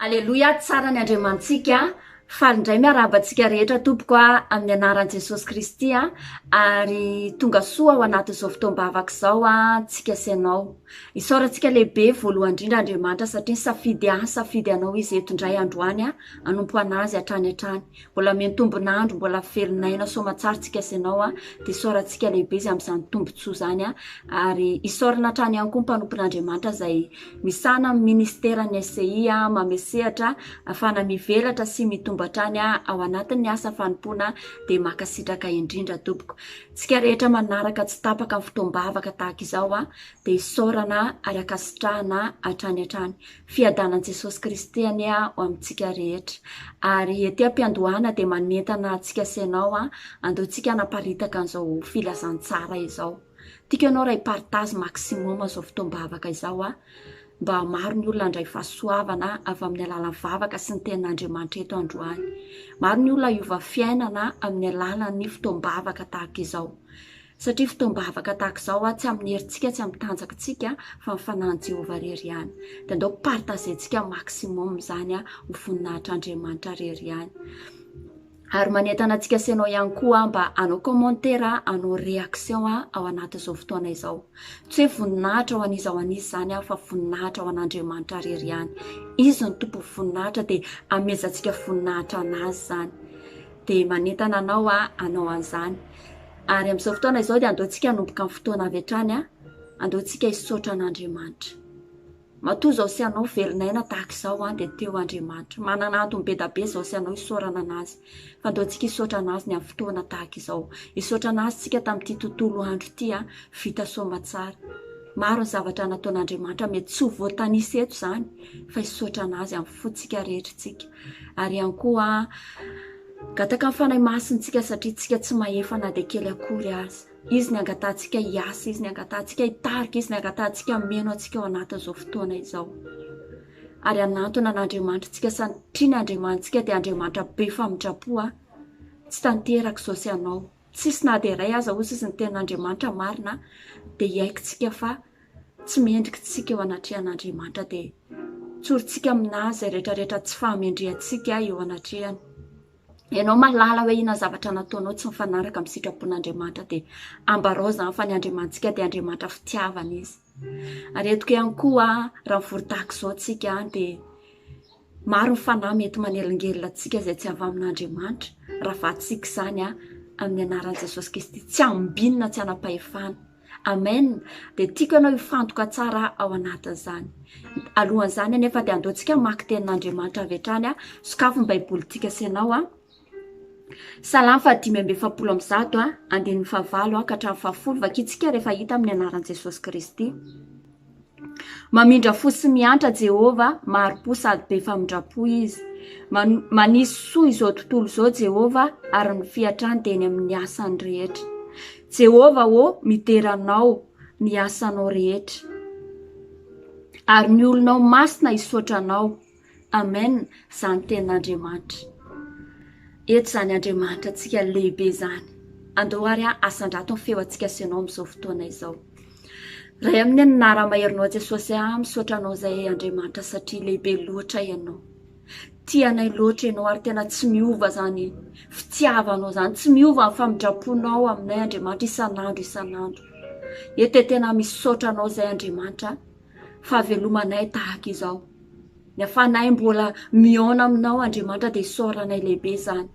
Aleloia, tsara ny andriamantsika falindray miarabantsika rehetra tompoko amin'ny anaran'i Jesosy Kristy ary tonga soa ao anatin'izao fotoam-bavaka izao tsika sy ianao. Isaorantsika lehibe voalohany indrindra Andriamanitra satria safidy anao izy eto indray androany hanompo anazy hatrany hatrany. Mbola mitomboninandro, mbola velon'aina soamantsara tsika sy ianao dia isaorantsika lehibe izy amin'izany tombontsoa izany ary isaorana hatrany ihany koa ny mpanompon'Andriamanitra izay misana amin'ny ministeran'ny SCI mamesehatra ahafahana mivelatra sy mitombo hatrany ao anatin'ny asa fanompoana dia makasitraka indrindra tompoko. Tsika rehetra manaraka tsy tapaka amin'ny fotoam-bavaka tahaka izao dia isaorana ary akasitrahana hatrany hatrany. Fiadanan'i Jesosy Kristy ho amintsika rehetra. Ary etỳ am-piandohana dia manentana antsika sy ianao andeontsika hanaparitaka an'izao filazantsara izao. Tiako ianao ray partage maximum izao fotoam-bavaka izao mba maro ny olona andray fahasoavana avy amin'ny alalan'ny vavaka sy ny tenin'Andriamanitra eto androany. Maro ny olona hiova fiainana amin'ny alalan'ny fotoam-bavaka tahaka izao. Satria fotoam-bavaka tahaka izao tsy amin'ny herintsika, tsy amin'ny tanjakantsika fa amin'ny fanahin'i Jehovah irery ihany. Dia andao partagentsika maximum izany ho voninahitr'Andriamanitra irery ihany. Ary manentana antsika sy ianao ihany koa mba hanao commentaire, hanao réaction ao anatin'izao fotoana izao. Tsy hoe voninahitra ho an'iza ho an'izy izany fa voninahitra ho an'Andriamanitra irery ihany. Izy ny tompo voninahitra dia amezantsika voninahitra anazy izany. Dia manentana anao hanao an'izany. Ary amin'izao fotoana izao dia andeontsika hanomboka amin'ny fotoana avy hatrany andeontsika hisaotra an'Andriamanitra. Matoa izao sy ianao velon'aina tahaka izao dia teo Andriamanitra. Manana antony be da be izao sy ianao hisaorana anazy. Fa andeontsika hisaotra anazy ny amin'ny fotoana tahaka izao. Hisaotra anazy tsika tamin'ity tontolo andro ity vita soamantsara. Maro ny zavatra nataon'Andriamanitra mety tsy ho voatanisa eto izany fa hisaotra anazy amin'ny fontsika rehetritsika. Ary ihany koa gataka amin'ny fanahy masintsika satria tsika tsy mahefa na dia kely akory aza. Izy ny angatantsika hiasa, izy ny angatantsika hitarika, izy ny angatantsika meno antsika ao anatin'izao fotoana izao. Ary anantona n'Andriamanitra tsika satria ny Andriamanitsika dia Andriamanitra be famindrapo tsy tanteraka izao sy ianao. Tsisy na dia iray aza ozy izy ny tenin'Andriamanitra marina dia hiaikintsika fa tsy mendrika eo anatrehan'Andriamanitra dia tsorintsika aminazy rehetrarehetra tsy fahamendrehantsika eo anatrehany. Ianao mahalala hoe inona zavatra nataonao tsy mifanaraka amin'ny sitrapon'Andriamanitra dia ambarao izany fa ny Andriamanitsika dia Andriamanitra fitiavana izy. Ary etiko ihany koa raha mivory tahaka izao tsika dia maro ny fanahy mety manelingelina antsika izay tsy avy amin'Andriamanitra raha vatsika izany amin'ny anaran'i Jesosy Kristy tsy ambinina tsy anam-pahefana. Amen. Dia tiako ianao hifantoka tsara ao anatin'izany. Alohan'izany anefa dia andeontsika mamaky tenin'Andriamanitra avy hatrany sokafy ny baibolintsika sy ianao Salamy 5:100 andininy 9 ka hatramin'ny 10 vakitsika rehefa hita amin'ny anaran'i Jesosy Kristy. Mamindra fo sy miantra Jehova, maro-po sady be famindrapo izy. Manisy soa izao tontolo izao Jehova ary ny fiatrany dia eny amin'ny asany rehetra. Jehova miteranao ny asanao rehetra. Ary ny olonao masina hisaotranao. Amen. Izany tenin'Andriamanitra. Eto izany Andriamanitra antsika lehibe izany. Andao ary asandrato ny feo antsika sy ianao amin'izao fotoana izao. Raha amin'ny anara-maherinao Jesosy misaotranao izay Andriamanitra satria lehibe loatra ianao. Tianay loatra ianao ary tena tsy miova izany fitiavanao izany, tsy miova ny famindraponao aminay Andriamanitra isan'andro. Eto tena misaotranao izay Andriamanitra fahavelomanay tahaka izao. Ny afanay mbola mihaona aminao Andriamanitra dia isaoranay lehibe izany.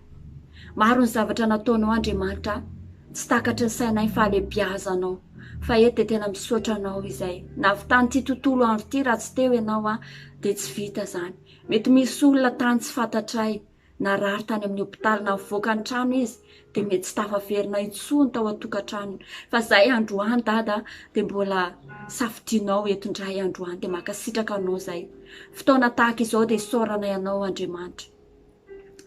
Maro ny zavatra nataonao Andriamanitra tsy takatry ny sainay fahalebiazanao. Fa eto tena misaotranao izay. Navy ity tontolo andro ity raha tsy teo ianao dia tsy vita izany. Mety misy olona tany tsy fantatray narary tany amin'ny hopitaly na mivoaka ny trano izy dia mety tsy tafaverina intsony tao an-tokantrano. Fa izay androany dada dia mbola safidianao eto indray androany dia makasitraka anao izay. Fotoana tahaka izao dia isaoranay ianao Andriamanitra.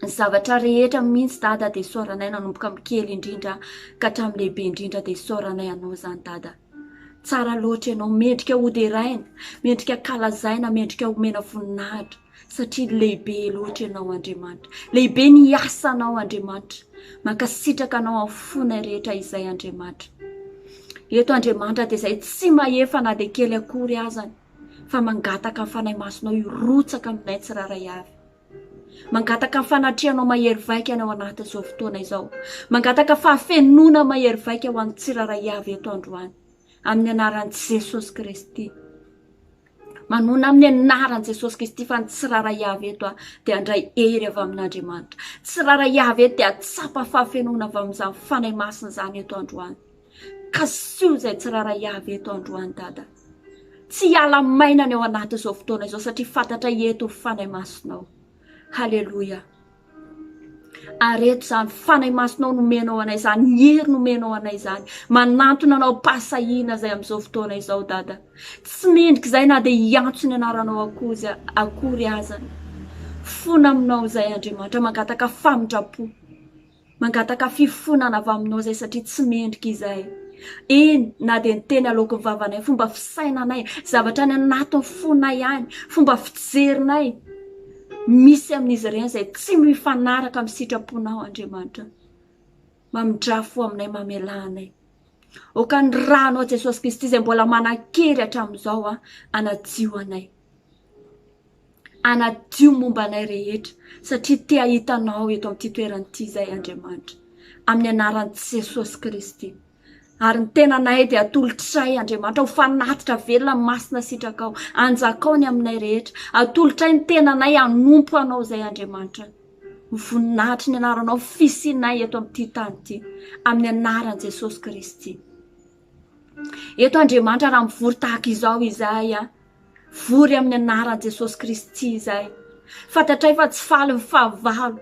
Ny zavatra rehetra mihitsy dada dia isaoranay nanomboka amin'ny kely indrindra ka hatramin'ny lehibe indrindra dia isaoranay ianao izany dada. Tsara loatra ianao, mendrika hoderaina, mendrika kalazaina, mendrika homena voninahitra satria lehibe loatra ianao Andriamanitra. Lehibe ny asanao Andriamanitra. Mankasitraka anao amin'ny fonay rehetra izay Andriamanitra. Eto Andriamanitra dia izay tsy mahefa na dia kely akory azany. fa mangataka amin'ny fanahy masonao irotsaka aminay tsiraray avy. Mangataka amin'ny fanatrianao mahery vaika anao anatin'izao fotoana izao. Mangataka fahafenona mahery vaika ho an'ny tsiraray avy eto androany amin'ny anaran'i Jesosy Kristy. Manona amin'ny anaran'i Jesosy Kristy fa ny tsiraray avy eto dia andray hery avy amin'Andriamanitra. Tsiraray avy eto dia atsapa fahafenona avy amin'izany fanahy masina izany eto androany. Kasio izay tsiraray avy eto androany Dada. Tsy hiala maina ny ao anatin'izao fotoana izao satria fantatra eto ny fanahy masinao. Halleluja. Areto izany fanahy masinao nomenao anay izany, hery nomenao anay izany. Manantona anao pasahiana izay amin'izao fotoana izao Dada. Tsy mendrika izay na dia hiantso ny anaranao akory azany. Fona aminao izay Andriamanitra, mangataka famindrapo. Mangataka fifonana avy aminao izay satria tsy mendrika izay. Na dia ny teny aloky ny vavanay, fomba fisainanay, zavatra ny anatin'ny fonay ihany, fomba fijerinay. Misy amin'izy ireny izay tsy mifanaraka amin'ny sitraponao Andriamanitra. Mamindrafo aminay, mamelanay. Oka ny ranao Jesosy Kristy izay mbola manan-kery hatramin'izao anadio anay. Anadio momba anay rehetra satria te ahitanao eto amin'ity toerana izay Andriamanitra. Amin'ny anaran'i Jesosy Kristy. Ary ny tenanay dia atolotray Andriamanitra ho fanatitra velona masina sitrakao, anjakao ny aminay rehetra. Atolotray ny tenanay hanompo anao izay Andriamanitra. Voninahitry ny anaranao fisinay eto amin'ity tany ity amin'ny anaran'i Jesosy Kristy. Eto Andriamanitra raha mivory tahaka izao izay, vory amin'ny anaran'i Jesosy Kristy izay. Fantatray fa tsy faly ny fahavalo.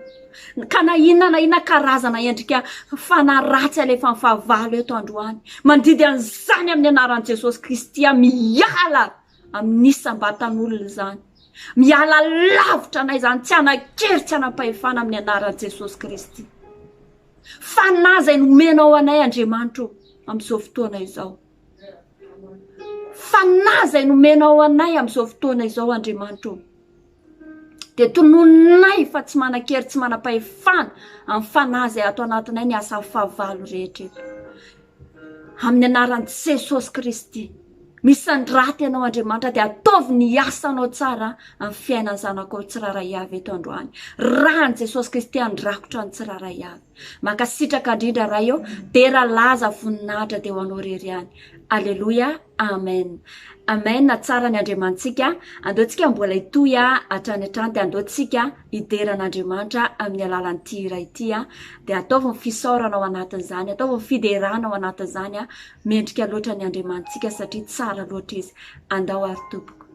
Ka na inona karazana endrika fanaratsy alefa ny fahavalo eto androany. Mandidy an'izany amin'ny anaran'i Jesosy Kristy miala amin'ny isam-batan'olona izany. Miala lavitra anay izany, tsy hanan-kery, tsy hanan-pahefana amin'ny anaran'i Jesosy Kristy. Fanahy izay nomenao anay Andriamanitra amin'izao fotoana izao. Fanahy izay nomenao anay amin'izao fotoana izao Andriamanitra. Dia tononay fa tsy manan-kery, tsy manam-pahefana amin'ny fanahy izay ato anatinay ny asa fahavalo rehetra eto. Amin'ny anaran'i Jesosy Kristy. Misandraty ianao Andriamanitra dia ataovy ny asanao tsara amin'ny fiainan'ny zanakao tsiraray avy eto androany. Rahan'i Jesosy Kristy andrakotra ny tsiraray avy. Makasitraka indrindra raha eo, dera laza voninahitra dia ho anao rery ihany. Alleluia, amen. Amen, tsara ny Andriamantsika. Andeontsika mbola itoy hatrany hatrany dia andeontsika hideran'Andriamanitra amin'ny alalan'ity iray ity dia ataovy ny fisaorana ao anatin'izany, ataovy ny fiderana ao anatin'izany mendrika loatra ny Andriamantsika satria tsara loatra izy. Andao ary tompoko.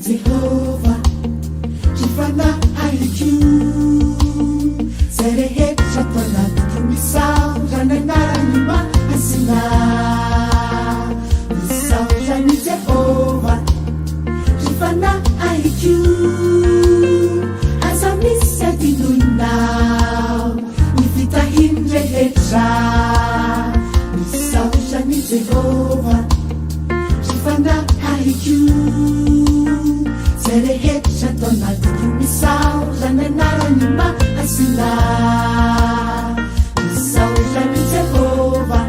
Jehovah, Jifana Aiku, Serehet Chatola, Misao, Jananima, Asina, Misao, Jani Jehovah, Jifana Aiku, Azamisa Dinuna, Nifita Hindre Hetra, Misao, Jani Jehovah, Jifana Aiku. Serehet Chatona Misao Jananima Asina Misao Jani Jehovah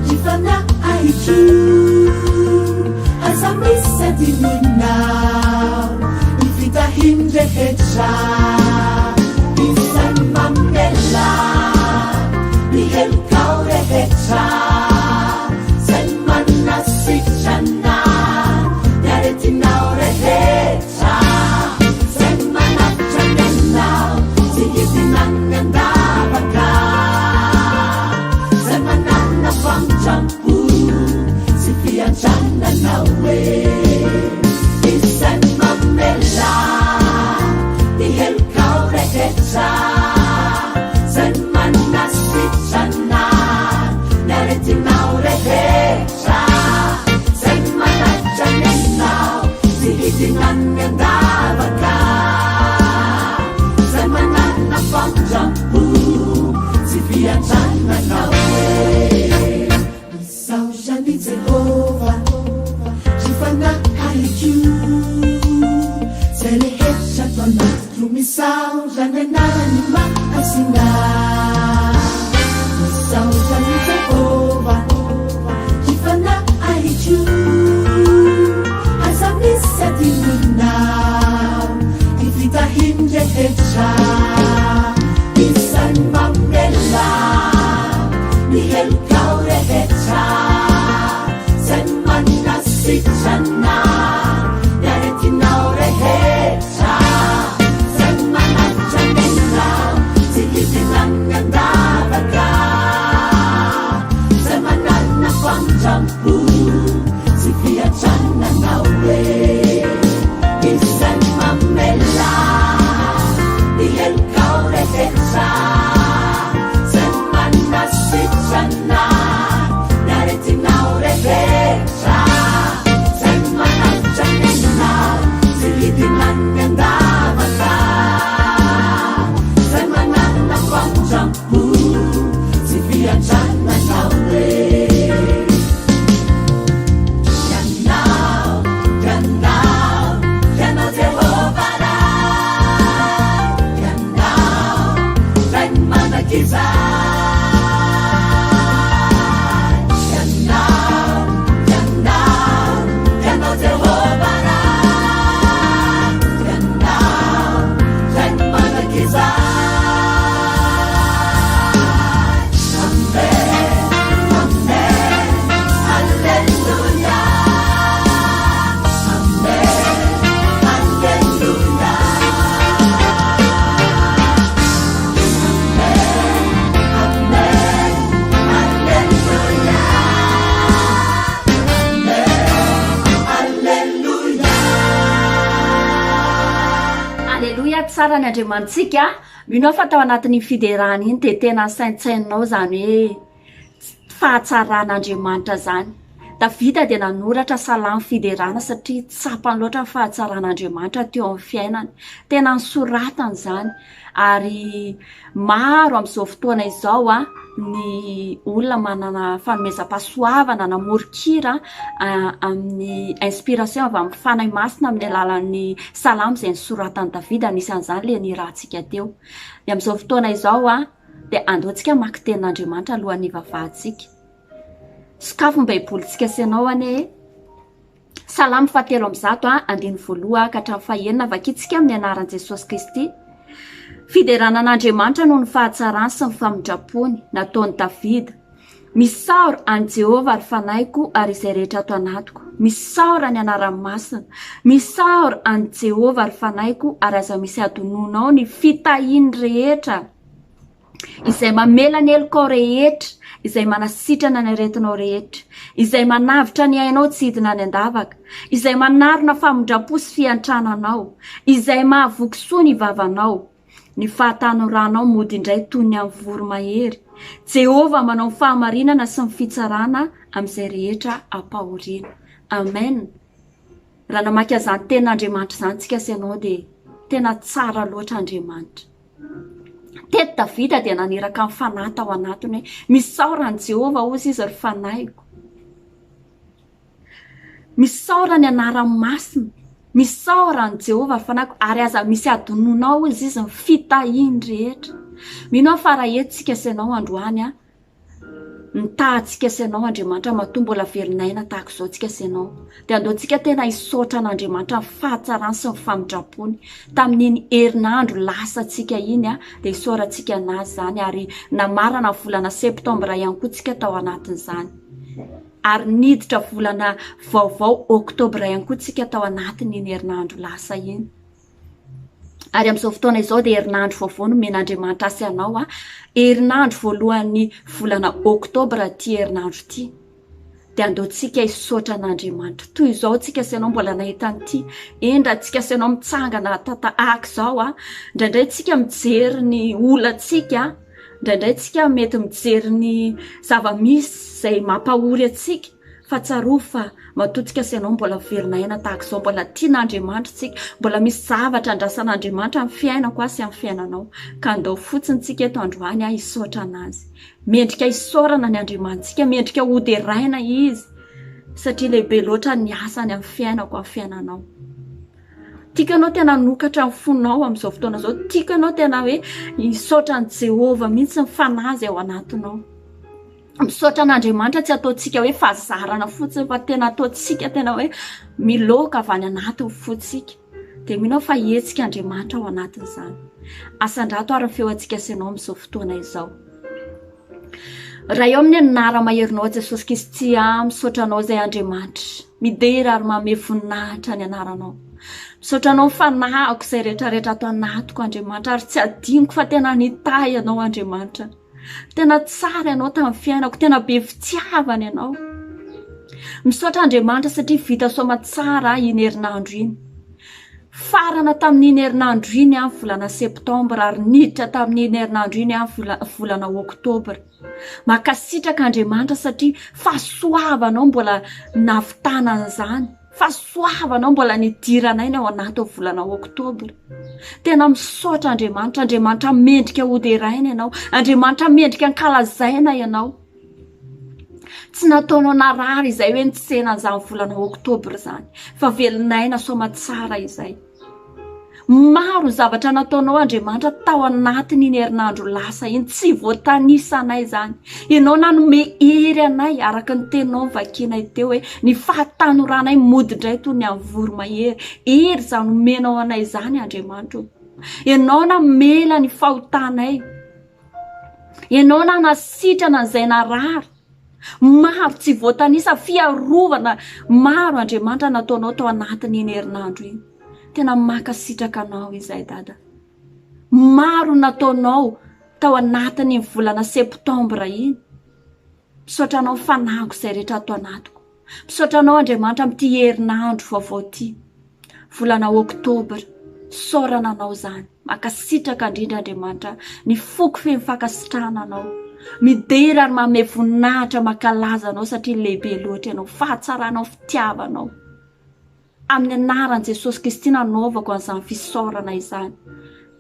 Jifana Aiku Azamisa Dinina Ifita Hindre Hetra Isan Mamela Nihel Kaure Hetra Sen Manasichana Yaretina Hecha, Semana Chanel, Sigitinang and Davaka, Semana Fang Champu, Sifia Chanda Nawe, Isan Mamela, the Hel misaorany anarany mahasina misaorany Jehova ifanahitro aza misy adininao ifitahiny rehetra isany mamela ny helokao rehetra zay manasitrana yaretinao rehetra zay manatra menao tsy hidinany andavaka zay manarina famotrampo tsy fiatrananao e isany mamela ny helokao rehetra zay manasitrana yaretinao rehetra zay manatra menao tsy hidinany andavaka zay manarina famotrampo tsy fiatrananao e tsara ny andriamanitsika minao fa tao anatin'ny fiderana iny de tena saintsainao zany hoe fahatsaran'andriamanitra zany. Davida dia nanoratra salamy fiderana satria tsapany loatra ny fahatsaran'andriamanitra teo amin'ny fiainany, tena nisoratany zany. Ary maro amin'izao fotoana izao ny olona manana fanomezam-pahasoavana namorikira amin'ny inspiration avy amin'ny fanahy masina amin'ny alalan'ny salamy izay nisoratany Davida, anisan'izany le nirahantsika teo. Dia amin'izao fotoana izao dia andeontsika maki tenin'Andriamanitra alohan'ny hivavahantsika. Sokafony baibolintsika senao ane salamy 7:1 ka hatramin'ny 9 vakitsika amin'ny anaran'i Jesosy Kristy. Fideranan'Andriamanitra noho ny fahatsarany sy ny famindrapony nataony Davida. Misaora any Jehova ary fanahyko ary izay rehetra ato anatiko. Misaora ny anarany masina. Misaora any Jehova ary fanahyko ary aza misy adononao ny fitahiny rehetra izay mamela ny helokao rehetra, izay manasitrana ny aretinao rehetra, izay manavitra ny ainao tsy hidina ny andavaka, izay manarona famindrapo sy fiantrananao, izay mahavoky soa ny vavanao. Ny fahatanoranao mody indray toy ny amin'ny voromahery. Jehova manao ny fahamarinana sy ny fitsarana amin'izay rehetra ampahoriana. Amen. Raha namaky azany tenin'Andriamanitra izany tsika senao dia tena tsara loatra Andriamanitra. Teto Davida dia naniraka amin'ny fanahy tao anatiny hoe misaora ny Jehova ozy izy ry fanahiko. Misaora ny anarany masina. Misaora ny Jehova ary fanahiko ary aza misy adononao izy ny fitahiny rehetra. Mino fa raha eto senao androany nitahantsika senao Andriamanitra matoa mbola velinaina tahaka izao tsika senao. Dia andeontsika tena hisaotra an'Andriamanitra ny fahatsarany sy ny famindrapony tamin'iny herinandro lasantsika iny dia hisaorantsika anazy zany ary namarana volana septambra ihany koa tsika tao anatin'izany. Ary niditra volana vaovao oktobra ihany koa tsika tao anatin'iny herinandro lasa iny. Ary amin'izao fotoana izao dia herinandro vaovao no men'Andriamanitra asy anao herinandro voalohan'ny volana oktobra ty herinandro ty. Dia andeontsika hisaotra an'Andriamanitra. Toy izao tsika senao mbola nahita an'ity. Endra tsika senao mitsangana tahaka izao indraindray tsika mijery ny olantsika, indraindray tsika mety mijery ny zava-misy izay mampahory atsika. Fa tsaroa fa matotsika senao mbola velinaina tahaka izao, mbola tian'Andriamanitra tsika, mbola misy zavatra andrasan'Andriamanitra amin'ny fiainako sy amin'ny fiainanao. Ka andao fotsiny tsika eto androany hisaotra anazy. Mendrika hisaorana ny Andriamanitsika, mendrika hoderaina izy satria lehibe loatra ny asany amin'ny fiainako amin'ny fiainanao. tiaka anao tena nokatra ny fonao amin'izao fotoana zao, tiaka anao tena hoe misaotra ny Jehova mihitsy ny fanazy ao anatinao, misaotra an'Andriamanitra tsy ataontsika hoe fazarana fotsiny fa tena ataontsika tena hoe miloka avy any anaty fotsika, dia minao fa hetsika Andriamanitra ao anatin'izany. Asan-drato ary ny feo antsika senao amin'izao fotoana izao. Raha eo amin'ny anara-maherinao Jesosy Kristy, misaotra anao izay Andriamanitra, midera ary manome voninahitra ny anaranao. Misaotra anao fanahiko izay rehetrarehetra ato anatiko Andriamanitra, ary tsy adiniko fa tena nitahy anao Andriamanitra. Tena tsara ianao tamin'ny fiainako, tena be fitiavana ianao. Misaotra Andriamanitra satria vita soamantsara iny herinandro iny. Farana tamin'iny herinandro iny volana septambra ary niditra tamin'iny herinandro iny volana oktobra. Makasitraka Andriamanitra satria fahasoavanao mbola navitana an'izany. Fahasoavanao mbola nidiranay ao anaty volana oktobra. Tena misaotra Andriamanitra, Andriamanitra mendrika hoderaina ianao, Andriamanitra mendrika ankalazaina ianao. Tsy nataonao narary izay hoe nitsena an'izany volana oktobra izany, fa velinaina soamantsara izay. Maro zavatra nataonao Andriamanitra tao anatin'iny herinandro lasa iny, tsy voatanisanay izany. Ianao nanome hery anay araka ny teninao vakinay teo hoe ny fahatanoranay modindray toy ny amin'ny voromahery. Hery izany omenao anay izany Andriamanitra. Ianao namela ny fahotanay. Ianao nanasitrana izay narary. Maro tsy voatanisa fiarovana maro Andriamanitra nataonao tao anatin'iny herinandro iny. Tena makasitraka anao izay dada. Maro nataonao tao anatin'ny volana septambra iny. Misaotra anao fanahiko izay rehetra ato anatiko. Misaotra anao Andriamanitra amin'ity herinandro vaovao ity. Volana oktobra, saorana anao izany. Makasitraka indrindra Andriamanitra, ny foko fihafakasitrahana anao. Midera ary manome voninahitra mankalaza anao satria lehibe loatra ianao, fahatsaranao, fitiavanao. Amin'ny anaran'i Jesosy Kristy nanaovako an'izany fisaorana izany.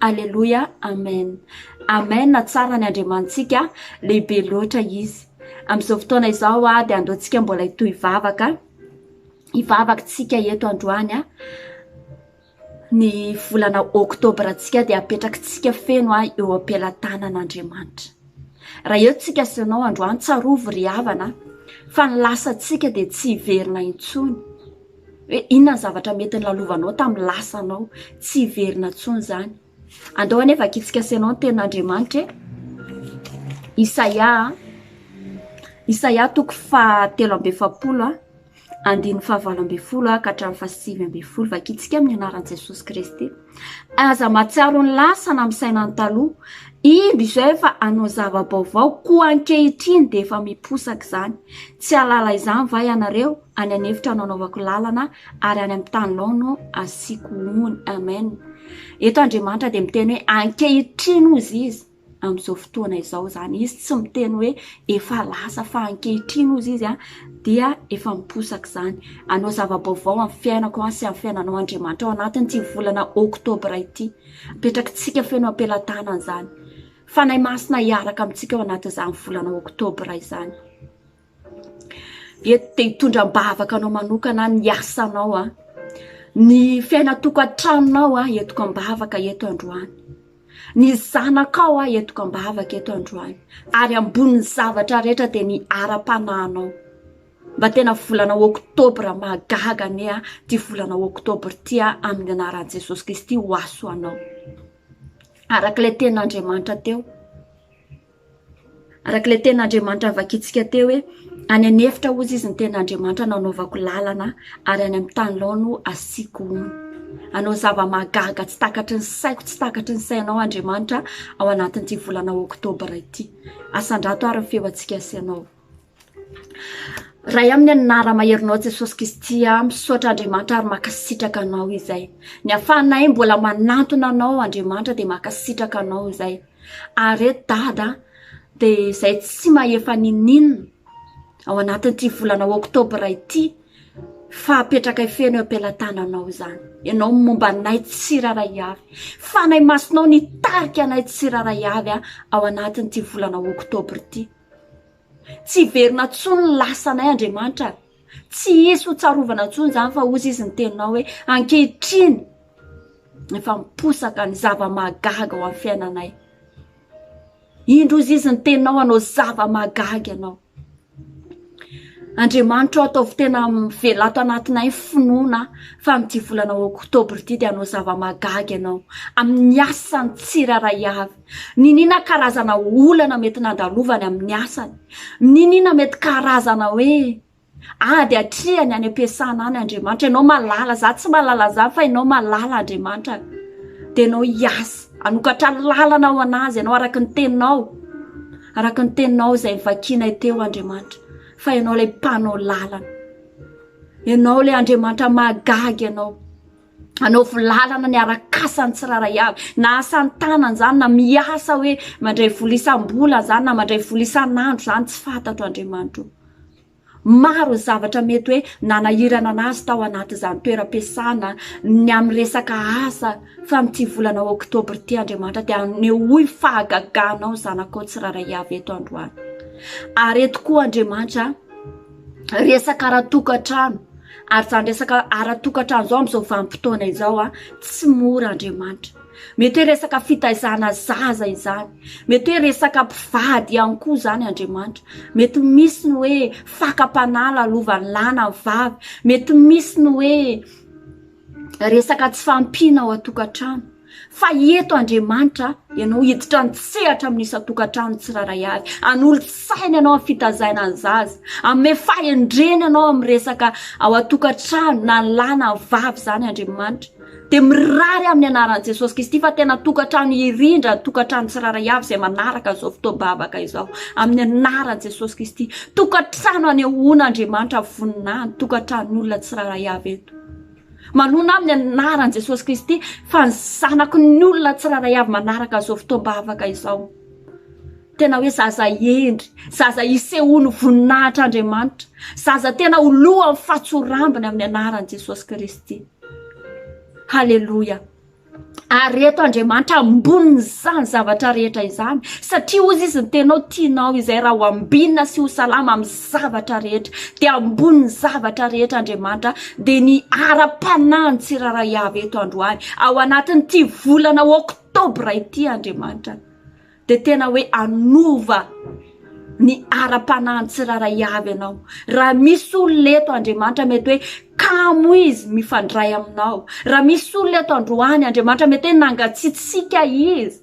Aleluia, amen. Amen, tsara ny Andriamantsika, lehibe loatra izy. Amin'izao fotoana izao dia andeontsika mbola hitoy hivavaka tsika eto androany. Ny volana oktobra tsika dia apetrakintsika feno eo am-pelatanan'Andriamanitra. Raha eo tsika sanao androany tsarovo ry havana, fa ny lasantsika dia tsy hiverina intsony. Hoe inona ny zavatra mety nilalovanao tamin'ny lasanao, tsy hiverina intsony izany. Andao anefa kitsika sanao ny tenin'Andriamanitra. Isaia toko 3:7, andiny 7:20 ka hatramin'ny 8:20 vakitsika amin'ny anaran'i Jesosy Kristy. Aza matsiaro ny lasana amin'ny sainany taloha, indro izay fa hanao zava-baovao koa ankehitriny dia efa miposaka izany. Tsy halala izany va ianareo? Any anefitra no anaovako lalana ary any amin'ny tanynao no asiako ony. Amen. Eto Andriamanitra dia miteny hoe ankehitriny ozy izy amin'izao fotoana izao izany. Izy tsy miteny hoe efa lasa fa ankehitriny ozy izy dia efa miposaka izany. Hanao zava-baovao amin'ny fiainako sy amin'ny fiainanao Andriamanitra ao anatin'ity volana oktobra ity. Apetrakintsika feno am-pelatanana izany. Fanahy masina hiaraka amintsika ao anatin'izany volana oktobra izany. Eto dia hitondram-bavaka anao manokana ny asanao, ny fiaina tokantranonao entiko am-bavaka eto androany. Ny zanakao entiko am-bavaka eto androany. Ary ambonin'ny zavatra rehetra dia ny ara-panahinao. Mba tena volana oktobra magaga ane ty volana oktobra ty amin'ny anaran'i Jesosy Kristy ho aso anao. Arak'ilay tenin'Andriamanitra teo. Arak'ilay tenin'Andriamanitra vakitsika teo hoe any anefitra ozy izy ny tenin'Andriamanitra nanaovako lalana ary any amin'ny tanynao no asiako ony. Anao zava-magaga tsy takatry ny saiko, tsy takatry ny sainao Andriamanitra ao anatin'ity volana oktobra ity. Asan-drato ary ny feo antsika sanao. Raha amin'ny anara-maherinao Jesosy Kristy misaotra Andriamanitra ary makasitraka anao izay. Ny afanay mbola manantona anao Andriamanitra dia makasitraka anao izay. Ary dada dia izay tsy mahefa nininina ao anatin'ity volana oktobra ity fa apetraka feno eo am-pelatananao izany. Ianao momba anay tsiraray avy. Fanahy masinao nitarika anay tsiraray avy ao anatin'ity volana oktobra ity. Tsy verina tsony ny lasanay Andriamanitra. Tsy hisy ho tsarovana tsony izany fa ozy izy ny teninao hoe ankehitriny efa miposaka ny zava-mahagaga ao amin'ny fiainanay. Indrozy izy ny teninao anao zava-mahagaga ianao. Andriamanitra ataovy tena mivelato anatinay finoana fa amin'ity volana oktobra ity dia anao zava-mahagaga ianao amin'ny asany tsirairay avy. Ninina karazana olana mety nandalovany amin'ny asany, ninina mety karazana hoe dia atriany any ampiasana any Andriamanitra. Ianao malala, za tsy malala za fa ianao malala Andriamanitra. Dia ianao hiasa anokatra lalana ao anazy ianao araka ny teninao, araka ny teninao izay vakianay teo Andriamanitra. Fa ianao ilay mpanao lalana, ianao ilay Andriamanitra mahagaga ianao. Anaovy lalana ny arakasany tsiraray avy, na asany tanana zany, na miasa hoe mandray volisam-bola zany, na mandray volisan'andro zany, tsy fantatro Andriamanitra. Maro zavatra mety hoe nanahirana anazy tao anaty izany toeram-piasana ny amin'ny resaka asa, fa amin'ity volana oktobra ity Andriamanitra dia nehoy fahagaganao zanakao tsiraray avy eto androany. Ary eto koa Andriamanitra resaka ara-tokantrano, ary zany resaka ara-tokantrano zao amin'izao vanim-potoana izao tsy mora Andriamanitra. Mety hoe resaka fitaizana zaza izany, mety hoe resaka mpivady ihany koa zany Andriamanitra, mety misy ny hoe fakam-panala lovan'ny lana ny vavy, mety misy ny hoe resaka tsy fampiana ao an-tokantrano. Fa eto Andriamanitra ianao hiditra nitsehatra amin'isa tokantrano tsiraray avy, anolo-tsaina ianao amin'ny fitazaina ny zaza, amin'ny fahendrena ianao amin'ny resaka ao an-tokantrano na ny lana ny vavy zany Andriamanitra. Dia mirary amin'ny anaran'i Jesosy Kristy fa tena tokantrano irindra, tokantrano tsiraray avy izay manaraka izao fotoam-bavaka izao amin'ny anaran'i Jesosy Kristy. Tokantrano anehoana Andriamanitra voninahiny, tokantranon'olona tsiraray avy eto. Manona amin'ny anaran'i Jesosy Kristy fa ny zanako ny olona tsiraray avy manaraka izao fotoam-bavaka izao. Tena hoe zaza endry, zaza isehoany voninahitra Andriamanitra, zaza tena ho loha amin'ny fahatsorambiny amin'ny anaran'i Jesosy Kristy. Halleluja. Ary eto Andriamanitra amboniny izany zavatra rehetra izany, satria ozy izy ny tenao tianao izay raha ho ambinina sy ho salama amin'ny zavatra rehetra, dia amboniny zavatra rehetra Andriamanitra dia ny ara-panahiny tsiraray avy eto androany ao anatin'ity volana oktobra ity Andriamanitra. Dia tena hoe anova ny ara-panahiny tsiraray avy ianao. Raha misy olona eto Andriamanitra mety hoe kamo izy mifandray aminao, raha misy olona eto androany Andriamanitra mety hoe nangatsitsika izy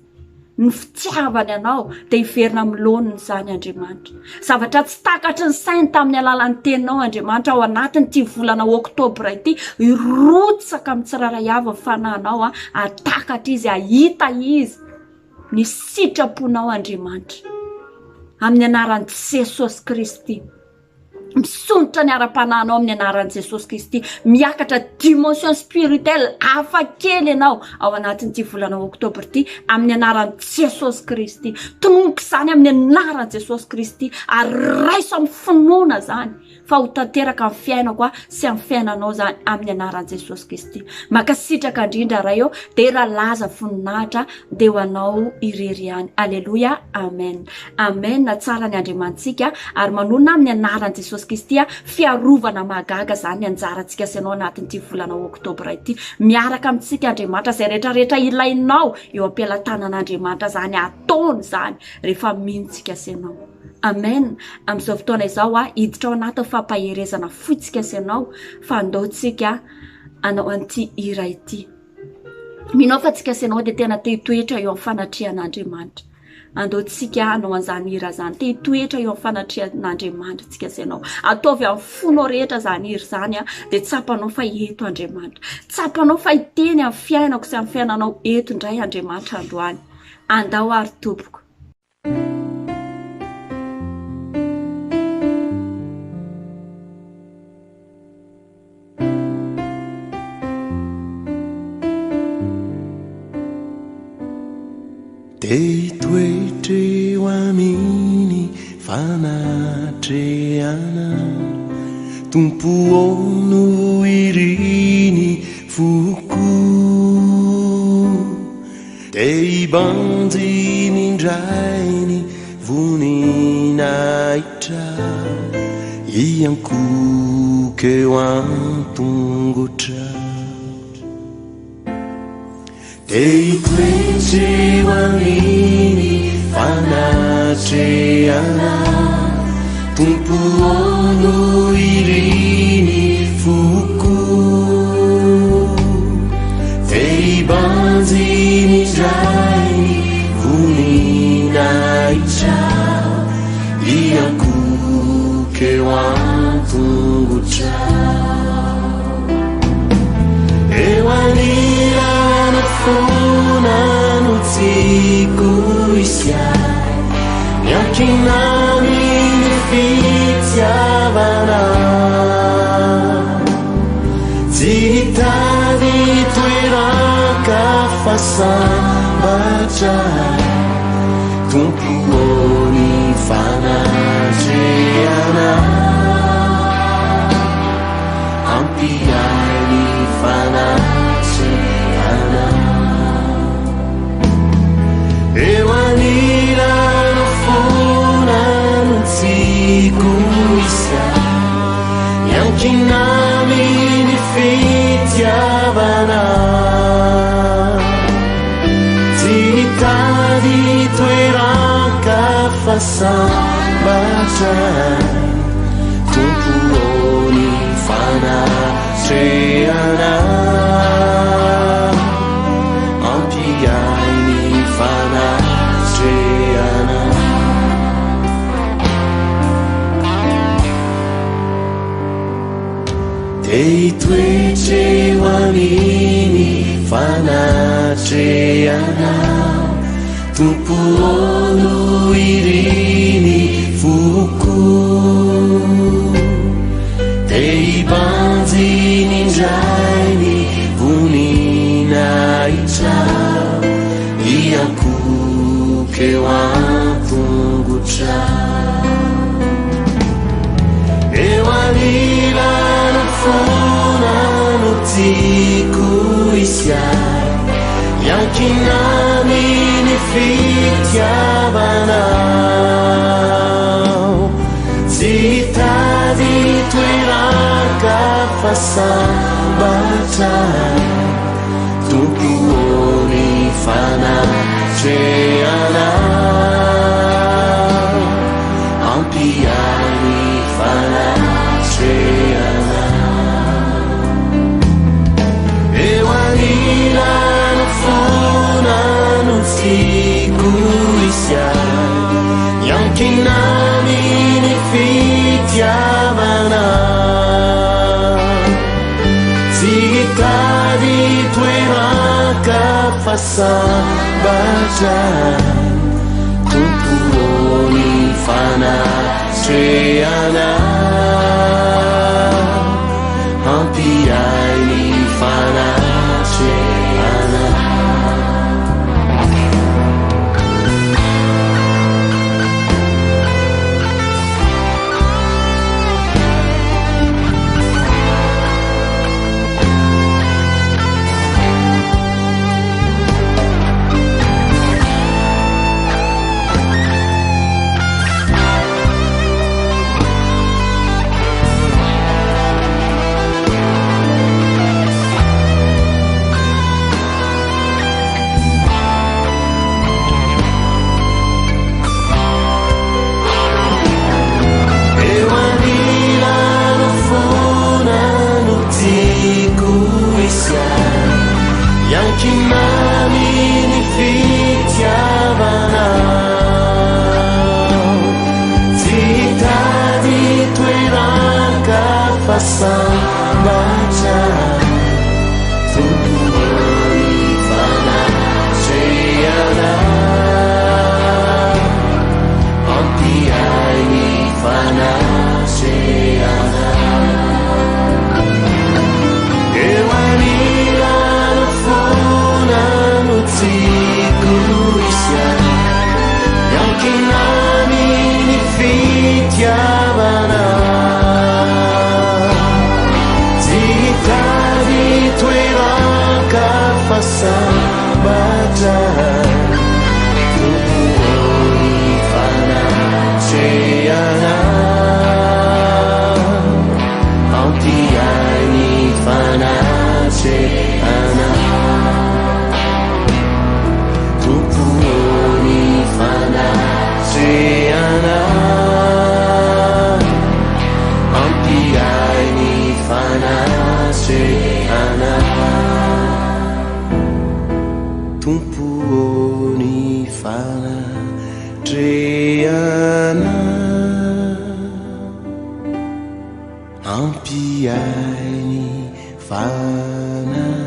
ny fitiavany anao, dia hiverina amin'ny loniny izany Andriamanitra. Zavatra tsy takatry ny sainy tamin'ny alalan'ny teninao Andriamanitra ao anatin'ity volana oktobra ity, irotsaka amin'ny tsiraray avy ny fanahinao, atakatra izy, ahita izy ny sitraponao Andriamanitra amin'ny anaran'i Jesosy Kristy. Misonitra ny ara-panahinao amin'ny anaran'i Jesosy Kristy, miakatra dimension spirituelle hafa kely ianao ao anatin'ity volana oktobra ity amin'ny anaran'i Jesosy Kristy. Tononoka izany amin'ny anaran'i Jesosy Kristy, ary raiso amin'ny finoana zany fa ho tanteraka amin'ny fiainako sy amin'ny fiainanao zany amin'ny anaran'i Jesosy Kristy. Makasitraka indrindra ray eo dia rahalaza voninahitra dia ho anao irery ihany. Alleluia, amen. Amen. Tsara ny Andriamantsika ary manona amin'ny anaran'i Jesosy Kristy fiarovana mahagaga zany anjarantsika sy anao anatin'ity volana oktobra ity. Miaraka amintsika Andriamanitra izay rehetrarehetra ilainao eo am-pialatanan'Andriamanitra zany ataony zany rehefa mintsika sy anao. Amen. Amin'izao fotoana izao hiditra ao anaty fampaherezana fotsika sy anao fa andaontsika anao an'ity hira ity. Minao fa tsika sy anao dia tena te hitoetra eo amin'ny fanatrihan'Andriamanitra. Andaontsika anao an'izany hira zany, te hitoetra eo amin'ny fanatrihan'Andriamanitra tsika sy anao. Ataovy amin'ny fonao rehetra zany hira zany dia tsapanao fa eto Andriamanitra. Tsapanao fa hiteny amin'ny fiainako sy amin'ny fiainanao eto indray Andriamanitra androany. Andao ary tompoko. Toetre ho aminy fanatreana, tompo ono iriny foko, dia hibanjy nindrainy voninahitra, iankoka eo an-tongotra. Teitoetreo aniny fanatreana tompoano iriny foko teibanjy mindray voninahitra iakokeo antongotra eo anirana fona no tsiko isiay miankinany ny fitiavana tsy hitady toeraka fasambatra tompoony fanatreana ampiay ny fanatreana eo anirano fona no tsiko isay miankinamy ny fitiavana tsy hitady toeraka fasambatra tompoony fanatreana ampiay ny fanatreana teitoetreo aniny fanatreana tompoano iriny foko teibanjy nindrainy voninahitra iakokeo antongotra eo anirano fona no tiko isiay iankinany ny fitiavana tsy hitady toeraka fasambatra tompoony fanatreana ampiay ny fanatreana eo anirano fona no tsiko isiay iankinany ny fitiavana tsy hitady toeraka fasambatra tompoony fanatreana ampiay ny fanatreana iankinany ny fitiavana tsy hitady toeraka fasambatra tompoany fanatreana ampiay ny fanatreana eo anirano fona tompony fanatreana ampiainy fanatreana.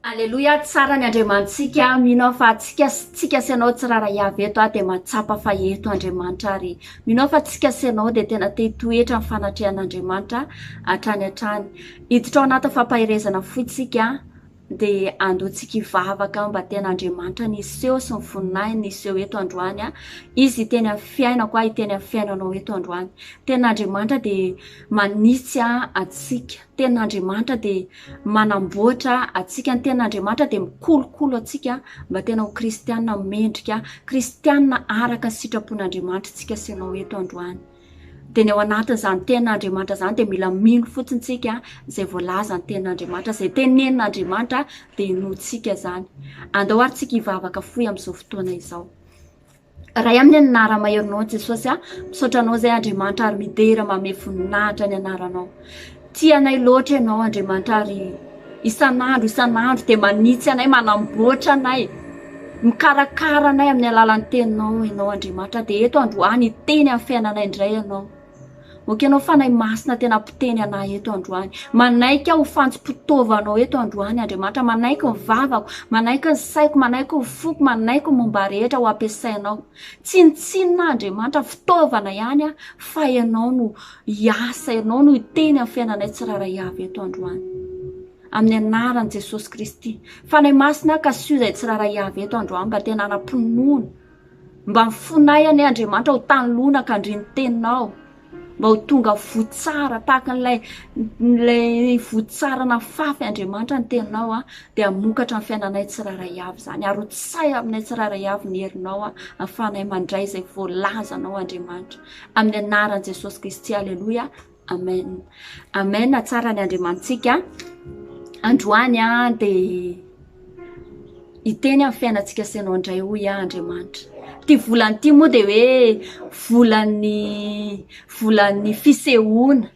Aleluia, tsara ny Andriamantsika. Minao fa tsika sianao tsirara iavy eto dia matsapa fa eto Andriamanitra, ary minao fa tsika sianao dia tena te toetra amin'ny fanatrehan'Andriamanitra hatrany hatrany. Hiditra ao anaty fampahirezana fotsika dia andotsika ivavaka mba tena Andriamanitra niseho sy ny voninahiny niseho eto androany. Izy teny amin'ny fiainako iteny amin'ny fiainanao eto androany. Tena Andriamanitra dia manitsy atsika. Tena Andriamanitra dia manamboatra atsika. Ny tena Andriamanitra dia mikolokolo atsika mba tena ho kristianina mendrika, kristianina araka ny sitrapon'Andriamanitra tsika sianao eto androany. Dia ny ao anatin'izany ten'Andriamanitra zany dia mila mino fotsiny tsika izay voalaza ny ten'Andriamanitra, izay tenenin'Andriamanitra dia inotsika zany. Andao ary tsika hivavaka fohy amin'izao fotoana izao. Raha amin'ny anara-maherinao Jesosy, misaotra anao izay Andriamanitra ary midera manome voninahitra ny anaranao. Tianay loatra ianao Andriamanitra, ary isan'andro dia manitsy anay, manamboatra anay, mikarakara anay amin'ny alalan'ny teninao ianao Andriamanitra. Dia eto androany iteny amin'ny fiainanay indray ianao. Moka ianao fanahy masina tena mpiteny anay eto androany. Manaiky ho fantsipotovanao eto androany Andriamanitra. Manaiky ny vavako, manaiky ny saiko, manaiky ny foko, manaiky ny momba rehetra ho ampiasainao. Tsinitsinina Andriamanitra, fitaovana ihany fa ianao no hiasa, ianao no hiteny amin'ny fiainanay tsirairay avy eto androany. Amin'ny anaran'i Jesosy Kristy. Fanahy masina ka sy izay tsirairay avy eto androany mba tena anam-pinoana. Mba mifonay any Andriamanitra ho tanolona ka andriny teninao. Mba ho tonga votsara tahaka n'ilay votsara na fafy Andriamanitra ny teninao dia hamokatra amin'ny fiainanay tsirairay avy zany. Ary ho tsay aminay tsirairay avy ny herinao ahafahanay mandray izay voalazanao Andriamanitra. Amin'ny anaran'i Jesosy Kristy. Aleluia. Amen. Amen. Tsara ny Andriamantsika. Androany dia iteny amin'ny fiainantsika sianao indray hoy Andriamanitra. Ty volany ty moa dia hoe volan'ny fisehoana.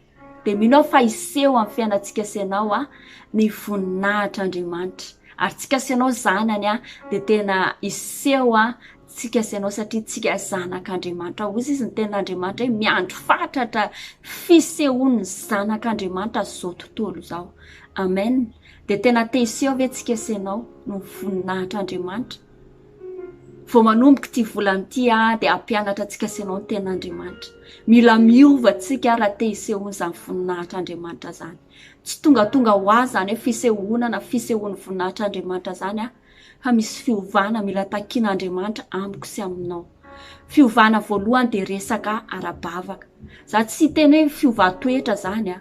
Dia minao fa iseho amin'ny fiainantsika sianao ny voninahitra Andriamanitra. Ary tsika sianao zanany dia tena iseho tsika sianao satria tsika zanak'Andriamanitra. Ozy izy ny ten'Andriamanitra hoe miandro fatratra fisehoan'ny zanak'Andriamanitra zao tontolo zao. Amen. Dia tena te iseho ve tsika sianao no voninahitra Andriamanitra. Vao manomboka ty volany ty dia hampianatra tsika sianao ny ten'Andriamanitra. Mila miova tsika raha te isehoana zany voninahitra Andriamanitra zany. Tsy tonga ho azy zany hoe fisehoana na fisehoan'ny voninahitra Andriamanitra zany fa misy fiovana mila takian'Andriamanitra amiko sy aminao. Fiovana voalohany dia resaka ara-bavaka. Za tsy teny hoe fiova-toetra zany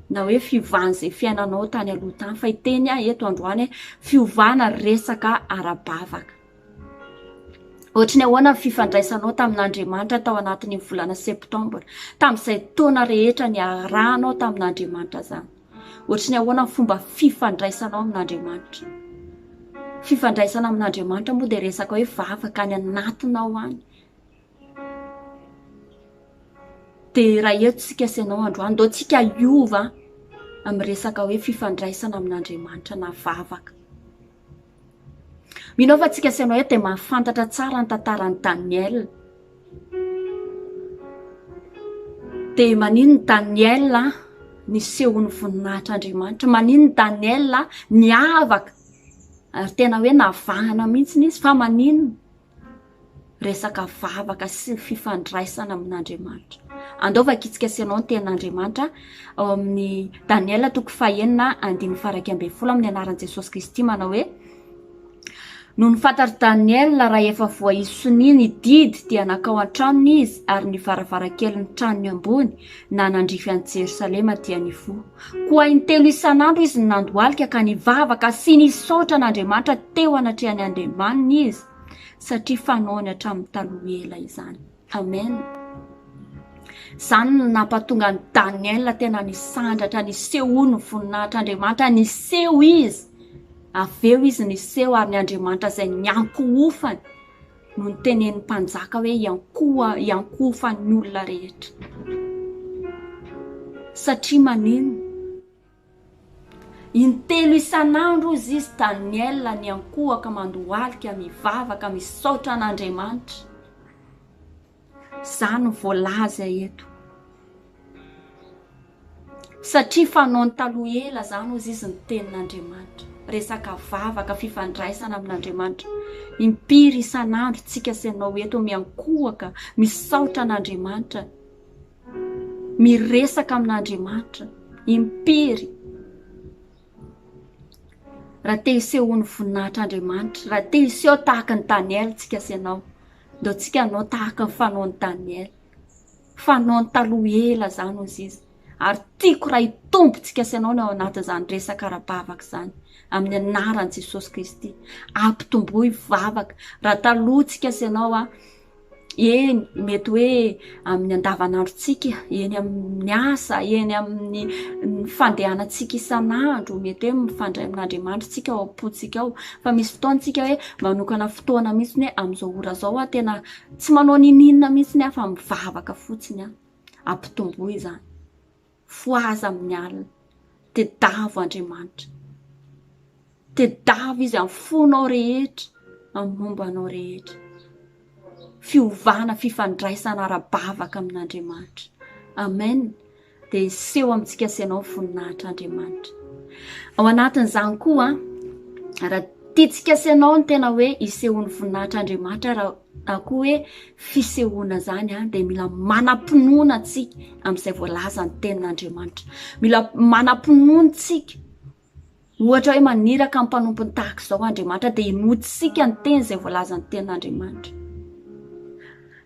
na hoe fiovana izay fiainanao tany aloha tany, fa iteny eto androany fiovana resaka ara-bavaka. Ohatry ny ahoana fifandraisanao tamin'Andriamanitra tao anatin'ny volana septambra, tamin'izay taona rehetra ny arahanao tamin'Andriamanitra zany. Ohatry ny ahoana fomba fifandraisanao amin'Andriamanitra. Fifandraisana amin'Andriamanitra moa dia resaka hoe vavaka any anatinao any. Dia raha eto tsika sianao androany, do tsika iova amin'ny resaka hoe fifandraisana amin'Andriamanitra na vavaka. Minao fa tsika sianao eto dia mahafantatra tsara ny tantaran'i Daniel. Dia manino Daniel nisehon'ny voninahitr'Andriamanitra. Manino Daniel niavaka. Ary tena hoe navahana mihitsy izy, fa manino resaka vavaka sy fifandraisana amin'Andriamanitra. Andaovaka itsika sianao ny ten'Andriamanitra ao amin'ny Daniel 9:1-10 amin'ny anaran'i Jesosy Kristy manao hoe: no nifantatra Daniel raha efa voaisy soniny didy dia nakao an-tranony izy, ary ny varavarankely ny tranony ambony na nandrify an'i Jerosalema dia nivoha. Koa intelo isan'andro izy nandohalika ka nivavaka sy nisaotra n'Andriamanitra teo anatrehany andemaniny izy, satria fanaony hatramin'ny taloha ela izany. Amen. Zany no nampatonga ny Daniel tena nisandratra, niseho ny voninahitr'Andriamanitra, niseho izy. Aveo izy niseho ary ny Andriamanitra izay niankohofany no ny tenen'ny mpanjaka hoe iankofa ny olona rehetra. Satria manino intelo isan'andro izy Daniel ny ankohaka mandohalika mivavaka misaotra an'Andriamanitra. Zany voalaza eto. Satria fanaony taloha ela zany izy ny tenin'Andriamanitra. Resaka vavaka fifandraisana amin'Andriamanitra. Impiry isan'andro tsika senao eto miankohaka misaotra an'Andriamanitra. Miresaka amin'Andriamanitra. Impiry. Raha te hiseho ny voninahitr'Andriamanitra, raha te hiseho tahaka ny Daniel tsika senao, ndao tsika anao tahaka ny fanaony Daniel. Fanaony taloha ela zany izy. Ary tiako raha hitombo tsika senao ny ao anatin'izany resaka ara-bavaka zany. Amin'ny anaran'i Jesosy Kristy. Ampitomboy vavaka. Raha taloha tsika senao eny mety hoe amin'ny andavanandrotsika, eny amin'ny asa, eny amin'ny fandehanantsika isan'andro, mety hoe mifandray amin'Andriamanitra tsika ao am-potsika ao. Fa misy fotoantsika hoe manokana fotoana mihitsy hoe amin'izao ora zao tena tsy manao ninina mihitsy fa mivavaka fotsiny. Ampitomboy zany. Foaza amin'ny alina. Tedavo Andriamanitra. Tedavo izy amin'ny fonao rehetra, amin'ny mombanao rehetra. Fiovana fifandraisana ara-bavaka amin'Andriamanitra. Amen. Dia hiseho amintsika senao voninahitr'Andriamanitra. Ao anatin'izany koa raha tiantsika senao ny tena hoe hiseho ny voninahitr'Andriamanitra, raha koa hoe fisehoana zany dia mila manam-pinoana tsika amin'izay voalaza ny tenin'Andriamanitra. Mila manam-pinoana tsika. Ohatra hoe maniraka amin'ny mpanompony tahaka izao Andriamanitra dia hinotsika ny teny izay voalaza ny tenin'Andriamanitra.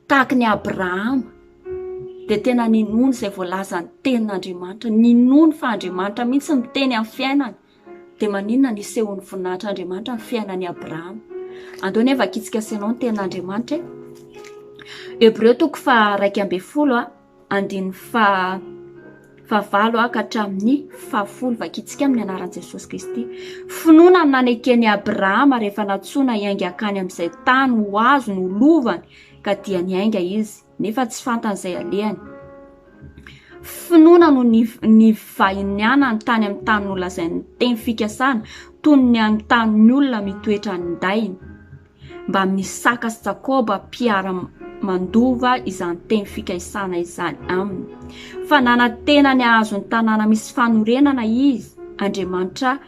Tahaka ny Abrahama dia tena ninony izay voalaza ny tenin'Andriamanitra. Ninony fa Andriamanitra mihitsy ny teny amin'ny fiainany. Dia maninona ny hiseho ny voninahitr'Andriamanitra ny fiainan'i Abrahama. Andao nefa vakitsika senao ny tenin'Andriamanitra. Hebreo 1:12 andiny favalo ka hatramin'ny 10 vakitsika amin'ny anaran'i Jesosy Kristy. Finoana ny nanekeny Abrahama rehefa natsoina hiainga akany amin'izay tany ho azo no lovany ka dia niainga izy nefa tsy fantan'izay alehany. Finoana no ny vahiniana ny tany amin'ny tany nolazainy teny fikasana toy ny amin'ny tany olona mitoetra ny dainy mba misaka sy Jakoba mpiara mandova izany teny fikaisana izany aminy. Fa nanantena ny ahazo ny tanàna misy fanorenana izy. Andriamanitra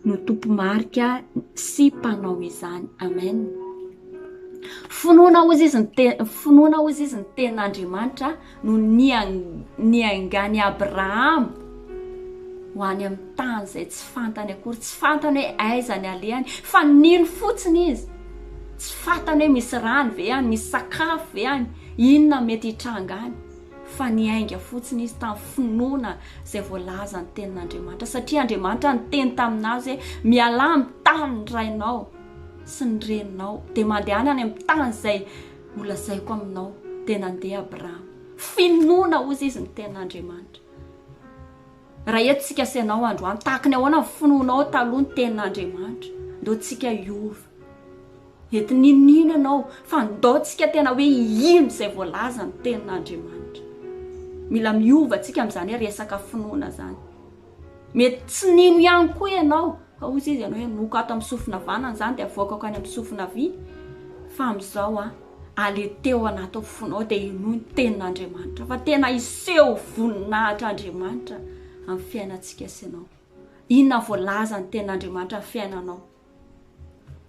no tompo-marika sy mpanao izany. Amen. Finoana hozy izy ny tenin'Andriamanitra no niaingany Abrahama ho any amin'ny tany izay tsy fantany akory, tsy fantany hoe aiza ny alehany, fa nino fotsiny izy. Tsy fantany hoe misy rano ve any, misy sakafo ve any, inona mety hitranga any. Fa niainga fotsiny izy tamin'ny finoana izay voalaza ny tenin'Andriamanitra. Satria Andriamanitra niteny taminazy hoe miala amin'ny tany ny rainao sy ny reninao dia mandehana any amin'ny tany izay holazaiko aminao. Dia nandeha Abrahama. Finoana hozy izy ny tenin'Andriamanitra. Raha eto tsika senao androany tahaka ny ahoana finoanao taloha ny tenin'Andriamanitra. Ndao tsika hiova. Eto ninino ianao fa ndao tsika tena hoe ino izay voalaza ny tenin'Andriamanitra. Mila miova tsika amin'izany hoe resaka finoana zany. Mety tsy nino ihany koa ianao. Fa hozy izy ianao hoe noko ato amin'ny sofina vanana zany dia avoaka any amin'ny sofina vy. Fa amin'izao aleteo anaty fonao dia ino ny tenin'Andriamanitra. Fa tena hiseho voninahitr'Andriamanitra amin'ny fiainantsika senao. Inona voalaza ny tenin'Andriamanitra amin'ny fiainanao.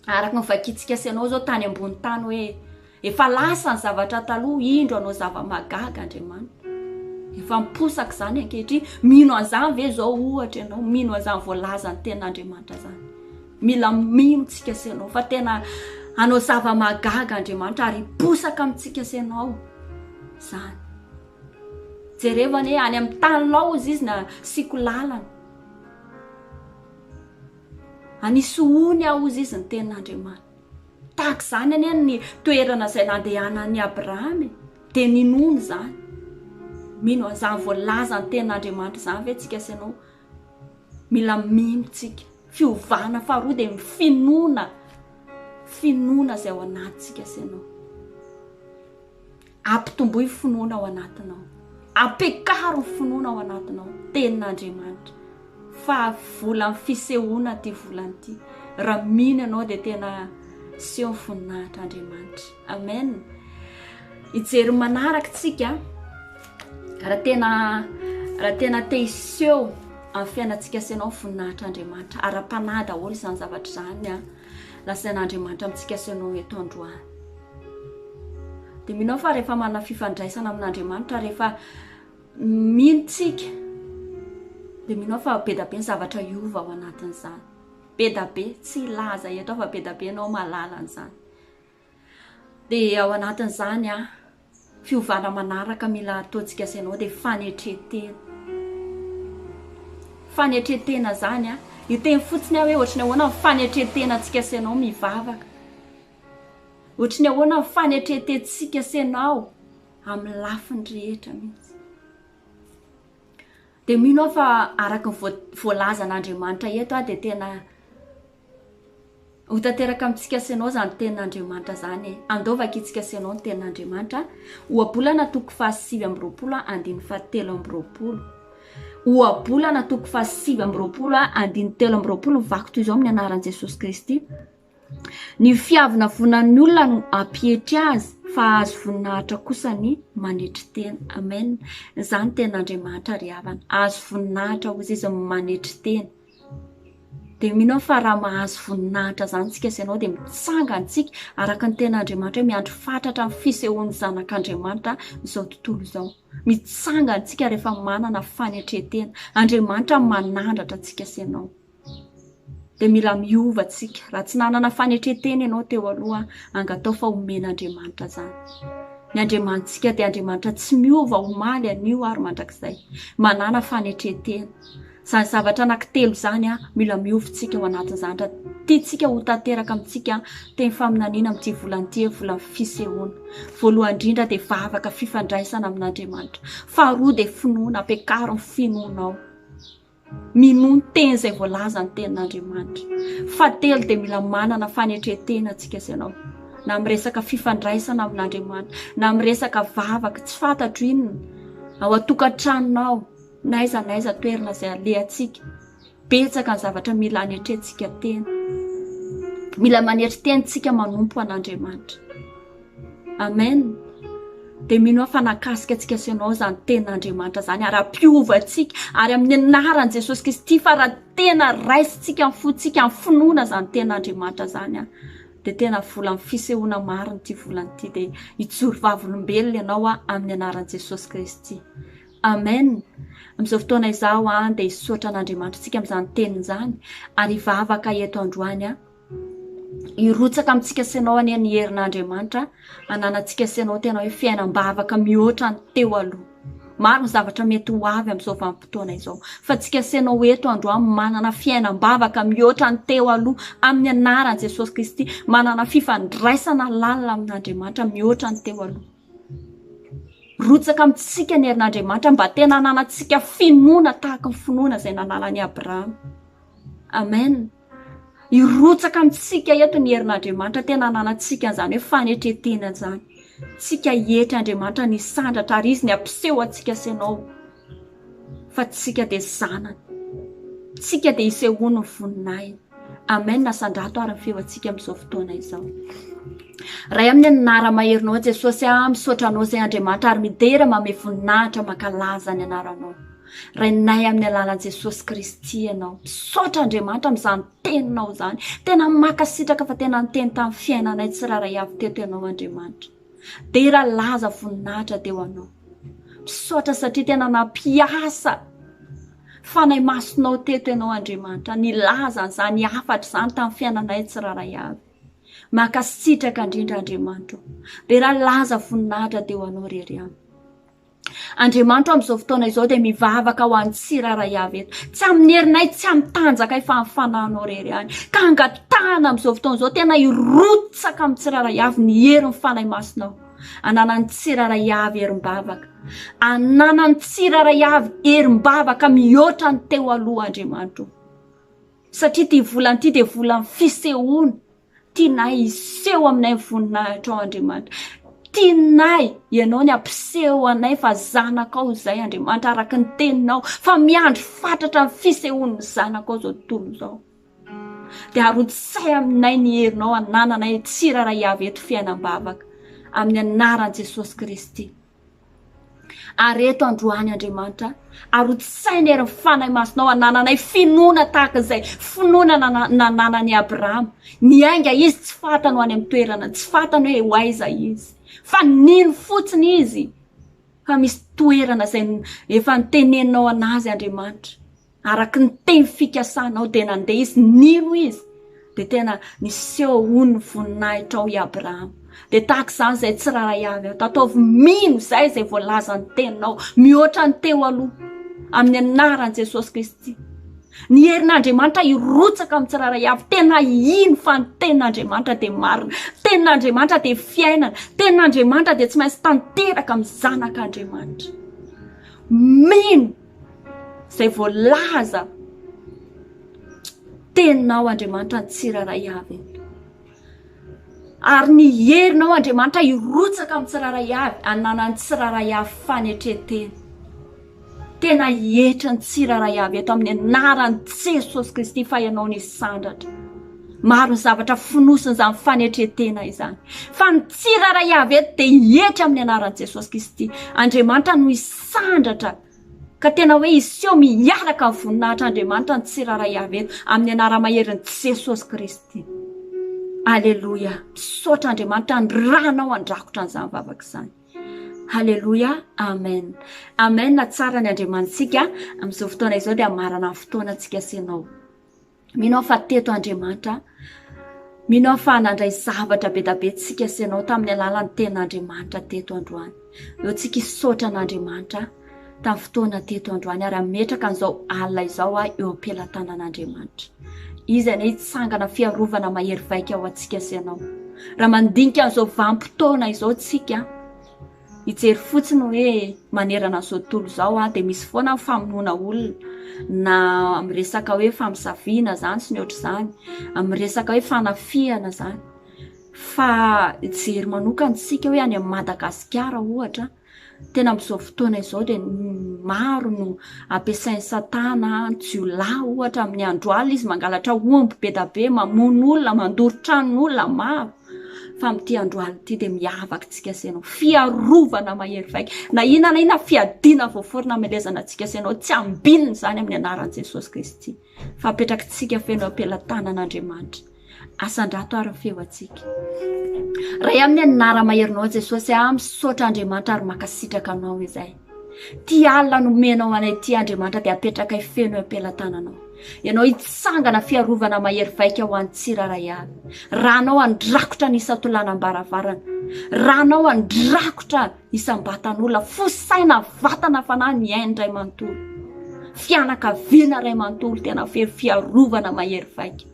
Araka ny vakitsika senao zao tany ambony tany hoe efa lasa ny zavatra taloha, indro anao zava-magaga Andriamanitra. Efa miposaka zany ankehitriny. Mino an'izany ve zao ohatra ianao, mino an'izany voalaza ny tenin'Andriamanitra zany. Mila mino tsika senao fa tena anao zava-magaga Andriamanitra ary posaka amintsika senao zany. Jerevany hoe any amin'ny taninao izy na siko lalana. Anisy ony aho izy ny tenin'Andriamanitra. Tahaka izany anie ny toerana izay nandehanan'ny Abrahama dia ninony zany. Mino an'izany voalaza ny tenin'Andriamanitra zany ve tsika senao. Mila mino tsika. Fiovana faharoa dia finoana izay ao anatintsika senao. ampitomboy finoana ao anatinao, ampekaro finoana ao anatinao, tenin'Andriamanitra. Fa vola ny fisehoana ty volany ty, raha mino ianao dia tena seho voninahitra Andriamanitra. Amen. Ijery manaraka tsika raha tena te hiseho amin'ny fiainantsika senao voninahitra Andriamanitra, ara-panahy daholo izany zavatra zany lasain'Andriamanitra amintsika senao eto androany. Dia minao fa rehefa manana fifandraisana amin'Andriamanitra, rehefa mintsika dia minao fa be da be ny zavatra iova ao anatin'izany. Be da be, tsy laza eto fa be da be anao malala an'izany. Dia ao anatin'izany fiovana manaraka mila ataontsika senao dia fanetretena. Fanetretena zany iteny fotsiny hoe ohatrany ahoana fanetretena antsika senao mivavaka, ohatrany ahoana fanetretentsika senao amin'ny lafiny rehetra mihitsy. Dia mino fa araka ny voalazan'Andriamanitra eto dia tena ho tanteraka amintsika senao zany tenin'Andriamanitra zany. Andovaka itsika senao ny tenin'Andriamanitra. Ohabolana toko 720 ohabolana toko 720 vaky toy izao amin'ny anaran'i Jesosy Kristy. Ny fiavina vonan'ny olona no ampihety azy, fa azo voninahitra kosa ny manetry tena. Amen. Izany tenin'Andriamanitra ry havana, azo voninahitra hozy izy manetry tena. Dia minao fa raha mahazo voninahitra zany tsika senao dia mitsangantsika araka ny tenin'Andriamanitra hoe miandry fatratra amin'ny fisehoan'ny zanak'Andriamanitra izao tontolo izao. Mitsangantsika rehefa manana fanetretena. Andriamanitra manandratra antsika senao. Dia mila miova tsika. Raha tsy nanana fanetretena ianao teo aloha, angatao fa omen'Andriamanitra zany. Ny Andriamantsika dia Andriamanitra tsy miova, omaly anio ary mandrakizay. Manana fanetretena. Zany zavatra anankitelo zany mila miovintsika ao anatin'izany. Raha tiantsika ho tanteraka amintsika teny faminaniana amin'ity volany ity, volany fisehoana. Voalohany indrindra dia vavaka fifandraisana amin'Andriamanitra. Faharoa dia finoana, ampekaro ny finoanao. Minono teny izay voalaza ny tenin'Andriamanitra. Fahatelo dia mila manana fanetretena antsika senao. Na amin'ny resaka fifandraisana amin'Andriamanitra, na amin'ny resaka vavaka tsy fantatro inona, ao atokantranonao, naiza toerana izay alehantsika. Betsaka ny zavatra mila anetrentsika tena. Mila manetry tentsika manompo an'Andriamanitra. Amen. Dia mino fa nakasika antsika senao zany tenin'Andriamanitra zany, ara-piova antsika ary amin'ny anaran'i Jesosy Kristy, fa raha tena raisitsika amin'ny fontsika amin'ny finoana zany tenin'Andriamanitra zany dia tena vola amin'ny fisehoana mariny ity volany ity, dia hijoro vavolombelona ianao amin'ny anaran'i Jesosy Kristy. Amen. Amin'izao fotoana izao dia hisotra an'Andriamanitra tsika amin'izany teniny zany, ary hivavaka eto androany hirotsaka amintsika senao any ny herin'Andriamanitra, ananantsika senao tena hoe fiainam-bavaka mihoatra ny teo aloha. Maro ny zavatra mety ho avy amin'izao vanim-potoana izao, fa tsika senao eto androany manana fiainam-bavaka mihoatra ny teo aloha amin'ny anaran'i Jesosy Kristy, manana fifandraisana lalina amin'Andriamanitra mihoatra ny teo aloha. Rotsaka amintsika ny herin'Andriamanitra mba tena nanantsika finoana tahaka ny finoana izay nananan'i Abrahama. Amen. Irotsaka amintsika eto ny herin'Andriamanitra, tena nanantsika an'izany hoe fanetretena zany. Tsika etra Andriamanitra ny sandratra ary izy ny ampiseho antsika senao. Fa tsika dia zanany. Tsika dia hisehoana ny voninahiny. Amen. Nasandrato ary ny feo antsika amin'izao fotoana izao. Raha amin'ny anara-maherinao Jesosy misaotranao izay Andriamanitra ary midera mame voninahitra mankalaza ny anaranao. Rainay amin'ny alalan'i Jesosy Kristy ianao. Misaotra Andriamanitra amin'izany teninao zany. Tena makasitraka fa tena niteny tamin'ny fiainanay tsiraray avy teto ianao Andriamanitra. Dera laza voninahitra teo anao. Misaotra satria tena nampiasa fanay masonao teto ianao Andriamanitra. Nilaza an'izany afatra izany tamin'ny fiainanay tsiraray avy. Makasitraka indrindra Andriamanitra. Dera laza voninahitra teo anao rery any. Andriamanitra amin'izao fotoana izao dia mivavaka ho an'ny tsiraray avy eto. Tsy amin'ny herinay, tsy amin'ny tanjaka ifanfananao rery any. Ka angatahana amin'izao fotoana izao tena hirotsaka amin'ny tsiraray avy ny herin'ny fanay masonao. Ananany tsiraray avy herim-bavaka. Ananany tsiraray avy herim-bavaka mihoatra ny teo aloha Andriamanitra. Satria ty volany ity dia volan'ny fisehoana. Tianay hiseho aminay voninahitra ao Andriamanitra. tianay ianao ny ampiseho anay fa zanakao zay Andriamanitra araka ny teninao fa miandry fatratra ny fisehoan'ny zanakao zao tontolo zao dia arotsay aminay ny herinao anananay tsiraray avy eto fiainam-bavaka amin'ny anaran'i Jesosy Kristy. Ary eto androany Andriamanitra arotsay ny herin'ny fanahy masonao anananay finoana tahaka izay finoana nananany Abrahama. Niainga izy tsy fantany ho any amin'ny toerana, tsy fantany hoe hoaiza izy, fa nino fotsiny izy fa misy toerana izay efa niteneninao anazy Andriamanitra. Araka ny teny fikasanao dia nandeha izy, nino izy dia tena niseho ny voninahitrao i Abrahama. Dia tahaka izany izay tsiraray avy ataovy mino izay voalaza ny teninao mihoatra ny teo aloha amin'ny anaran'i Jesosy Kristy. Ny herin'Andriamanitra irotsaka amin'ny tsiraray avy, tena ino fa ny tenin'Andriamanitra dia marina, tenin'Andriamanitra dia fiainana, tenin'Andriamanitra dia tsy maintsy tanteraka amin'ny zanak'Andriamanitra. Mino izay voalaza teninao Andriamanitra ny tsiraray avy. Ary ny herinao Andriamanitra irotsaka amin'ny tsiraray avy, ananany tsiraray avy fanetreteny. Tena hihetra ny tsiraray avy eto amin'ny anaran'i Jesosy Kristy fa ianao ny sandratra. Maro ny zavatra fonosiny izany fanetretena izany. Fa ny tsiraray avy eto dia hihetra amin'ny anaran'i Jesosy Kristy. Andriamanitra no isandratra. Ka tena hoe iseho miaraka amin'ny voninahitr'Andriamanitra ny tsiraray avy eto amin'ny anara-maherin'i Jesosy Kristy. Alleluia. Misaotra Andriamanitra ny ranao andrakotra an'izany vavaka izany. Halleluja, amen. Amen. Na tsara ny Andriamanitsika amin'izao fotoana izao dia marana fotoana antsika senao. Minao fa teto Andriamanitra, minao fa nandray zavatra be da be tsika senao tamin'ny alalan'ny ten'Andriamanitra teto androany. Eo tsika isotra n'Andriamanitra tamin'ny fotoana teto androany ary ametraka an'izao alina izao eo am-pelatanan'Andriamanitra. Izy ane hitsangana fiarovana mahery vaika ao antsika senao. Raha mandinika an'izao vanim-potoana izao tsika, hijery fotsiny hoe manerana an'izao tontolo izao dia misy foana famonoana olona na amin'ny resaka hoe famisaviana zany sy ny ohatr'izany, amin'ny resaka hoe fanafihana zany. Fa hijery manokana tsika hoe any Madagasikara ohatra, tena amin'izao fotoana izao dia maro no ampiasain'ny Satana, jiolahy ohatra amin'ny andro alina izy mangalatra omby be da be, mamono olona, mandoro tranon'olona maro. Fa amin'ity andro alina ity dia miavaka tsika senao, fiarovana mahery vaika. Na inona fiadiana voaforona amelezana tsika senao, tsy ambininy izany amin'ny anaran'i Jesosy Kristy. Fa apetraka tsika feno am-pelatanan'Andriamanitra. Asandrato ary feo atsika. Raha amin'ny anara-maherinao Jesosy misaotra Andriamanitra ary makasitraka anao izay. Ty alina nomenao anay ty Andriamanitra dia apetraka feno am-pelatananao. Ianao hitsangana fiarovana mahery vaika ho an'ny tsiraray avy. Rahanao andrakotra ny isatolanam-baravarana. Rahanao andrakotra isam-batan'olona, fosaina vatana fanahy ny ainy ray manontolo. Fianakaviana ray manontolo tena fiarovana mahery vaika.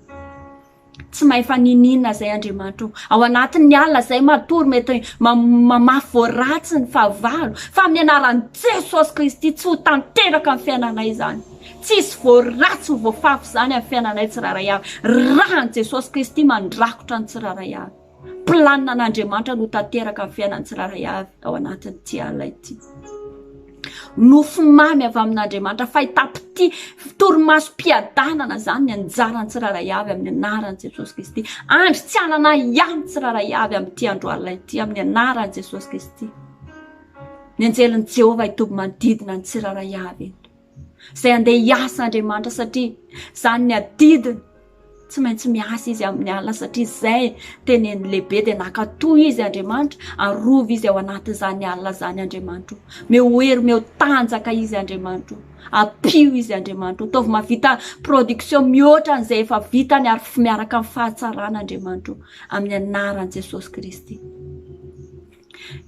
Tsy mahefa ninina zay Andriamanitra ao anatin'ny alina zay matory mety mamafy voaratsy ny fahavalo, fa amin'ny anaran'i Jesosy Kristy tsy ho tanteraka amin'ny fiainanay izany. Tsisy voaratsy ho voafafy izany amin'ny fiainanay tsiraray avy. Rahan'i Jesosy Kristy mandrakotra ny tsiraray avy. Planina n'Andriamanitra no tanteraka amin'ny fiainan'ny tsiraray avy ao anatin'ity alina ity. Nofo mamy avy amin'Andriamanitra fa hitapity torimasom-piadanana zany ny anjarany tsiraray avy amin'ny anaran'i Jesosy Kristy. Andritsianana ihany tsiraray avy amin'ity andro alina ity amin'ny anaran'i Jesosy Kristy. Ny anjelin'i Jehovah hitoby manodidina ny tsiraray avy eto. Izay andeha hiasa Andriamanitra satria zany ny adidiny. Tsy maintsy miasa izy amin'ny alina satria izay teneny lehibe dia nakatoy izy Andriamanitra, arovy izy ao anatin'izany alina zany Andriamanitra. Meo hery, meo tanjaka izy Andriamanitra. Apio izy Andriamanitra. Taovy mavita production mihoatra an'izay efa vitany ary miaraka amin'ny fahatsarana Andriamanitra amin'ny anaran'i Jesosy Kristy.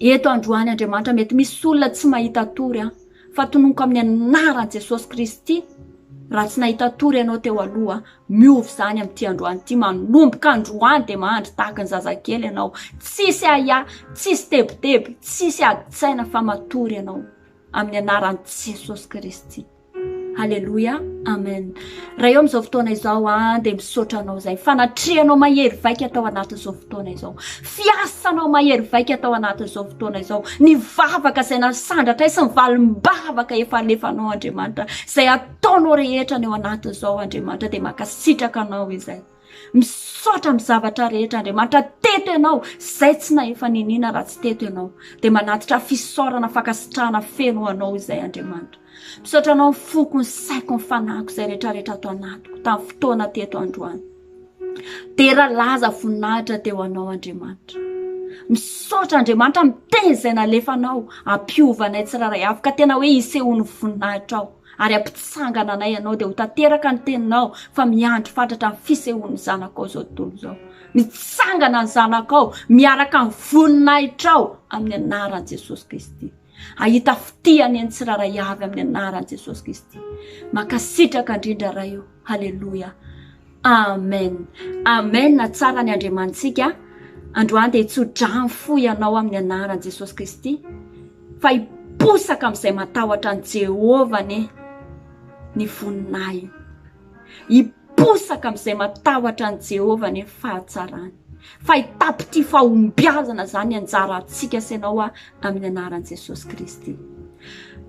Eto androany Andriamanitra mety misy olona tsy mahita tory fa tononoko amin'ny anaran'i Jesosy Kristy. Raha tsy nahita tory ianao teo aloha, miovy izany amin'ity androany ity, manomboka androany dia mahandry tahaka ny zazakely ianao. Tsisy aia, tsisy tebiteby, tsisy aditsaina fa matory ianao amin'ny anaran'i Jesosy Kristy. Halleluia, amen. Raha eo amin'izao fotoana izao dia misaotra anao zay, fanatrianao mahery vaika atao anatin'izao fotoana izao, fiasanao mahery vaika atao anatin'izao fotoana izao, ny vavaka izay nasandratra sy ny valim-bavaka efa alefanao Andriamanitra, izay ataonao rehetra ny eo anatin'izao Andriamanitra, dia makasitraka anao izay. Misaotra amin'ny zavatra rehetra Andriamanitra, teto ianao izay tsy nahefa ninina raha tsy teto ianao, dia manatitra fisaorana fakasitrahana feno anao izay Andriamanitra. Misaotra anao ny foko ny saiko ny fanahiko izay rehetrarehetra ato anatiko tamin'ny fotoana teto androany, dia raha laza voninahitra teo anao Andriamanitra. Misaotra Andriamanitra amin'ny teny izay nalefanao ampiovanay tsiraray avy, ka tena hoe hiseho ny voninahitra ao ary ampitsangana anay ianao, dia ho tanteraka ny teninao fa miandry fatratra ny fisehoan'ny zanakao zao tontolo zao. Mitsangana ny zanakao miaraka ny voninahitra ao amin'ny anaran'i Jesosy Kristy. Ahita fitiany ny tsiraray avy amin'ny anaran'i Jesosy Kristy. Makasitraka indrindra raha io. Halleluia. Amen. Amen. Na tsara ny Andriamantsika. Androany dia hitsodrany fo ianao amin'ny anaran'i Jesosy Kristy. Fa hiposaka amin'izay matahotra ny Jehova ny voninahiny. Hiposaka amin'izay matahotra ny Jehova ny fahatsarany. Fa hitapy fahombiazana zany anjara antsika senao amin'ny anaran'i Jesosy Kristy.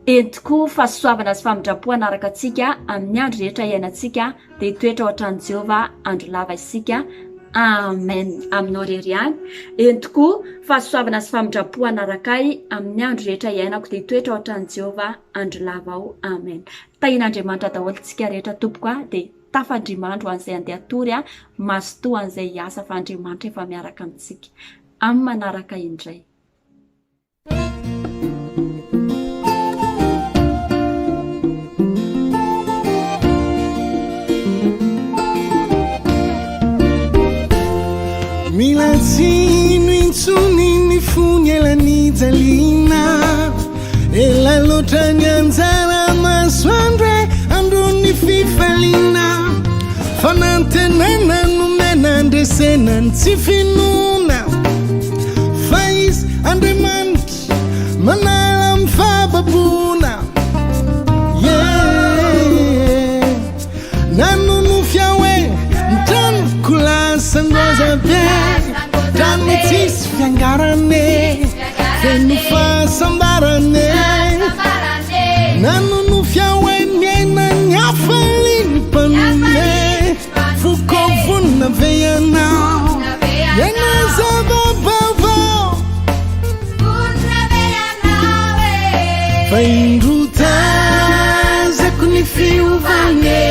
Entiko fahasoavana sy famindrapoana araka antsika amin'ny andro rehetra iainantsika, dia hitoetra ohatran'i Jehova andro lava isika. Amen. Aminao rery any. Entiko fahasoavana sy famindrapoana arakay amin'ny andro rehetra iainako, dia hitoetra ohatran'i Jehova andro lava ao. Amen. Tahin'Andriamanitra daholo tsika rehetra tompoko, dia tafandrimandro an'izay andeha tory masotoa an'izay hiasa fa Andriamanitra efa miaraka amintsika amin'ny manaraka indray. Mila tsino intsony ny fony elany jalina, ela loatra ny anjara masoandro androny fifaliana, fanantenana nomena andresena ny tsy finona, fa izy Andriamanitra manala mifababona. Nanonofia hoe nitranoko lasangoza be, trano tsisy fiangarane, feno fahasambarane. Nanonofia hoe miaina ny hafaliny mpanome, foko vonina ve ianao, iana zava-baovao, fa indro tazako ny fiovane,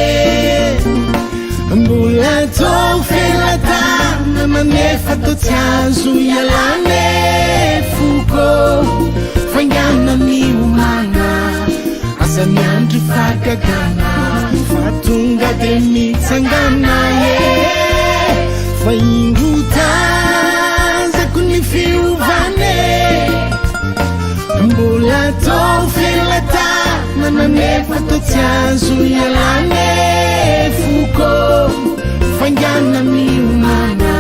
mbola tô felatana manefa tô tsy azo ialane, foko faingana miomana, asa miandry fagagana, fa tonga de mitsangana fa indro tazako ny fiovane, mbola tô felatana manefa tô tsy azo ialane, foko faingana miomana,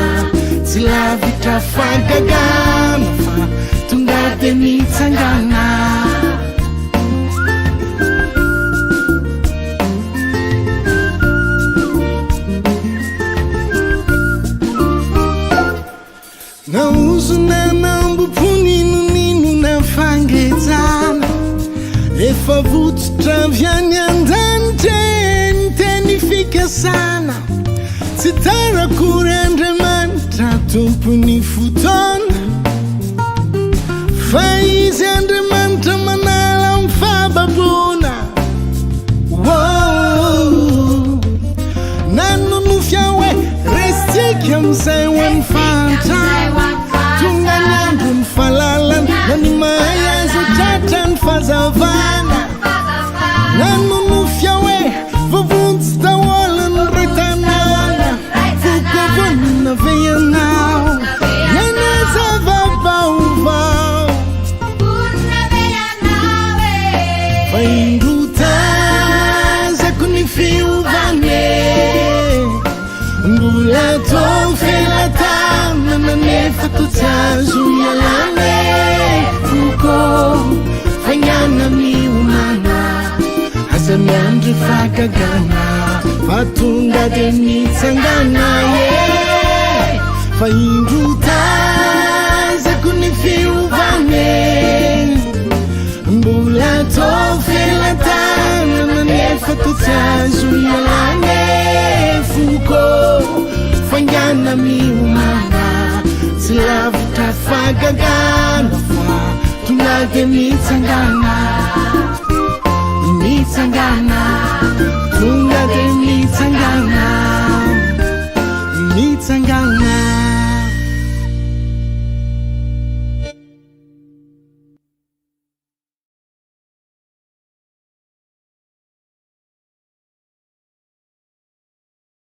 tsy lavitra fagagana, fa tonga de mitsangana. Nauzuna nambupuninu na fangezana, efa vutra viani andante tenifika sana, sitara Andriamanitra tompony fotona, fa izy Andriamanitra manala mifababona. Nanonofia hoe resitsika am'izay hoan'ny fantatra, tonga ny andro ny fahalalana, na ny mahay azo tratra ny fahazavana. Nanonofia hoe vovontsy daholo ray tanàna, foko vonina ve ianao, iana zava-baovao, fa indro tazako ny fiovane, mbola tô felatana manefa tô tsy azo ialane, foko faingana miomana, asa nyandry fagagana fa tonga de mitsangana fa indro tazako ny fiovane mbola atao felatanana nefa totsy azo ialane foko fangana miomana tsy lavitra fagagana fa tonga de mitsangana tonga de mitsangana